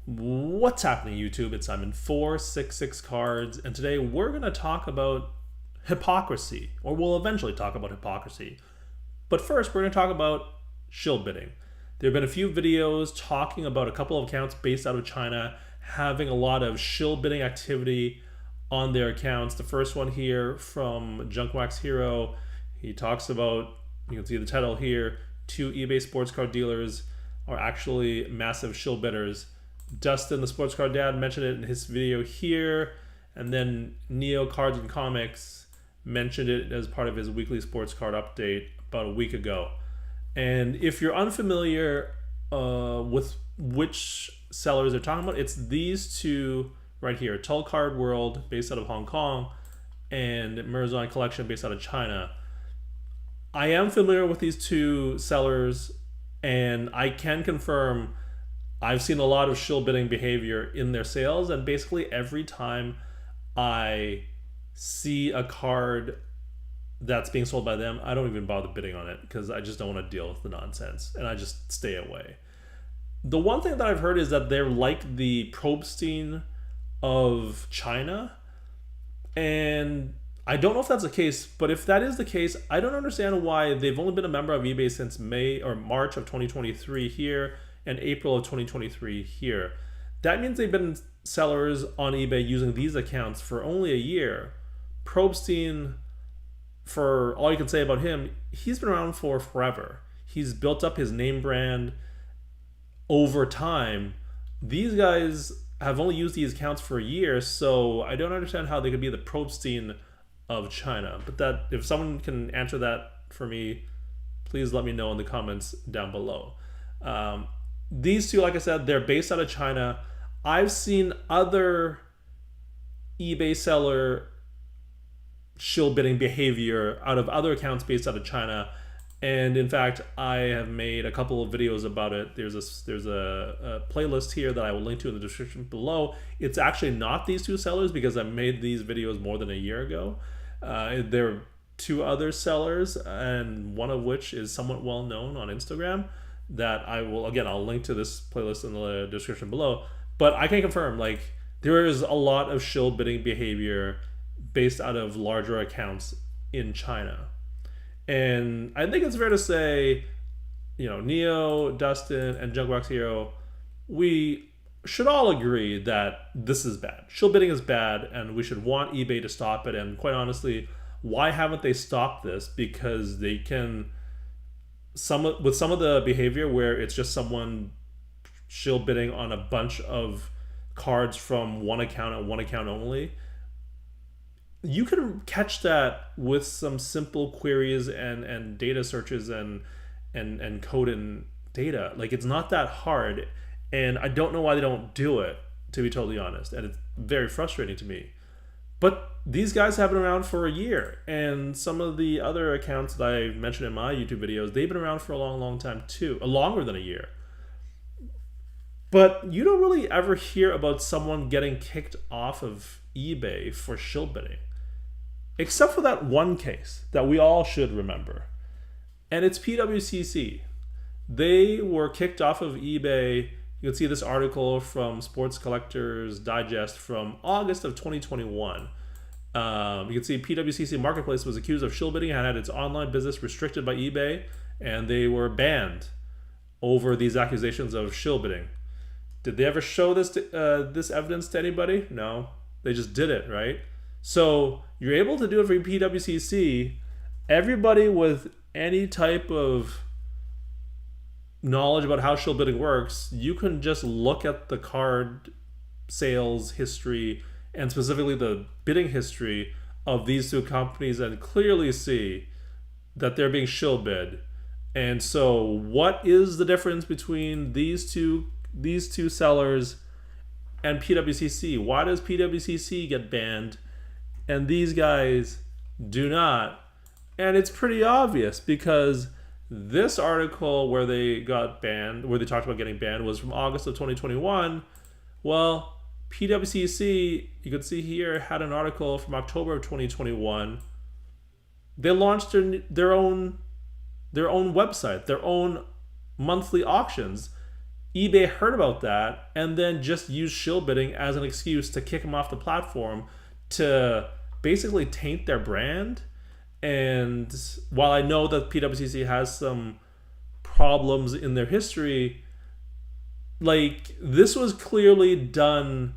What's happening, YouTube? It's Simon466 Cards, and today we're going to talk about hypocrisy, or we'll eventually talk about hypocrisy. But first, we're going to talk about shill bidding. There have been a few videos talking about a couple of accounts based out of China having a lot of shill bidding activity on their accounts. The first one here from Junkwax Hero, he talks about, you can see the title here, 2 eBay sports card dealers are actually massive shill bidders. Dustin, the sports card dad, mentioned it in his video here, and then Neo Cards and Comics mentioned it as part of his weekly sports card update about a week ago. And if you're unfamiliar with which sellers they're talking about, it's these two right here: Tull Card World, based out of Hong Kong, and Mirzon Collection, based out of China. I am familiar with these two sellers, and I can confirm I've seen a lot of shill bidding behavior in their sales, and basically every time I see a card that's being sold by them, I don't even bother bidding on it because I just don't want to deal with the nonsense, and I just stay away. The one thing that I've heard is that they're like the Probstein of China, and I don't know if that's the case, but if that is the case, I don't understand why they've only been a member of eBay since May or March of 2023 here, and April of 2023 here. That means they've been sellers on eBay using these accounts for only a year. Probstein, for all you can say about him, he's been around for forever. He's built up his name brand over time. These guys have only used these accounts for a year, so I don't understand how they could be the Probstein of China. But that, if someone can answer that for me, please let me know in the comments down below. These two, like I said, they're based out of China. I've seen other eBay seller shill bidding behavior out of other accounts based out of China, and in fact, I have made a couple of videos about it. There's a playlist here that I will link to in the description below. It's actually not these two sellers because I made these videos more than a year ago. There are 2 other sellers, and one of which is somewhat well known on Instagram, that I will, again, I'll link to this playlist in the description below. But I can confirm, like, there is a lot of shill bidding behavior based out of larger accounts in China. And I think it's fair to say, you know, Neo, Dustin, and Junkwax Hero, we should all agree that this is bad. Shill bidding is bad, and we should want eBay to stop it. And quite honestly, why haven't they stopped this? Because they can, with some of the behavior where it's just someone shill bidding on a bunch of cards from one account and one account only, you can catch that with some simple queries and data searches and code and data. Like, it's not that hard, and I don't know why they don't do it, to be totally honest, and it's very frustrating to me. But these guys have been around for a year, and some of the other accounts that I mentioned in my YouTube videos, they've been around for a long time too, longer than a year. But you don't really ever hear about someone getting kicked off of eBay for shill bidding, except for that one case that we all should remember, and it's PWCC. They were kicked off of eBay. You can see this article from Sports Collectors Digest from August of 2021. You can see PWCC Marketplace was accused of shill bidding and had its online business restricted by eBay, and they were banned over these accusations of shill bidding. Did they ever show this evidence to anybody? No, they just did it, right? So you're able to do it for PWCC. Everybody with any type of knowledge about how shill bidding works, you can just look at the card sales history and specifically the bidding history of these two companies and clearly see that they're being shill bid. And so what is the difference between these two sellers and PWCC? Why does PWCC get banned and these guys do not? And it's pretty obvious, because this article where they got banned, where they talked about getting banned, was from August of 2021. Well, PWCC, you can see here, had an article from October of 2021. They launched their own website, their own monthly auctions. eBay heard about that and then just used shill bidding as an excuse to kick them off the platform, to basically taint their brand. And while I know that PWCC has some problems in their history, like, this was clearly done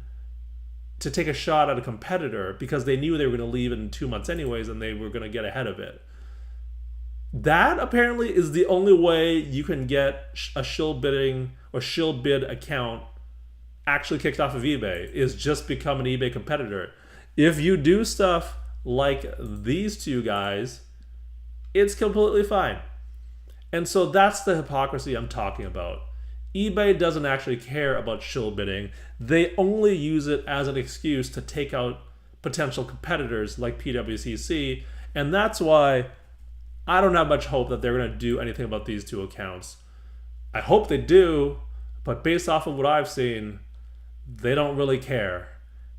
to take a shot at a competitor because they knew they were going to leave in 2 months anyways, and they were going to get ahead of it. That apparently is the only way you can get a shill bidding or shill bid account actually kicked off of eBay, is just become an eBay competitor. If you do stuff like these two guys, it's completely fine. And so that's the hypocrisy I'm talking about. eBay doesn't actually care about shill bidding. They only use it as an excuse to take out potential competitors like PWCC. And that's why I don't have much hope that they're going to do anything about these two accounts. I hope they do, but based off of what I've seen, they don't really care.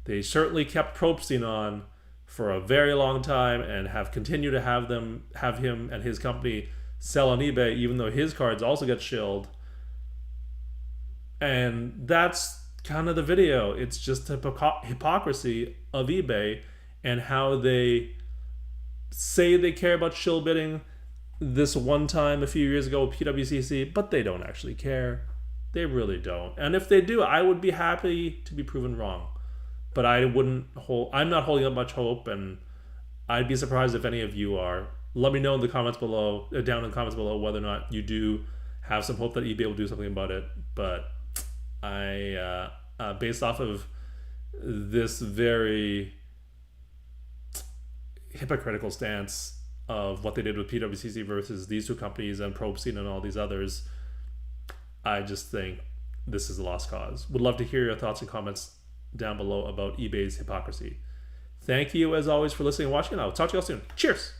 They certainly kept Probstein on for a very long time and have continued to have him and his company sell on eBay, even though his cards also get shilled. And that's kind of the video. It's just hypocrisy of eBay and how they say they care about shill bidding this one time a few years ago with PWCC, but they don't actually care. They really don't. And if they do, I would be happy to be proven wrong. But I'm not holding up much hope, and I'd be surprised if any of you are. Let me know in the comments below, down in the comments below, whether or not you do have some hope that eBay will do something about it. But based off of this very hypocritical stance of what they did with PWCC versus these two companies and Probstein and all these others, I just think this is a lost cause. Would love to hear your thoughts and comments down below about eBay's hypocrisy. Thank you, as always, for listening and watching. I'll talk to you all soon. Cheers!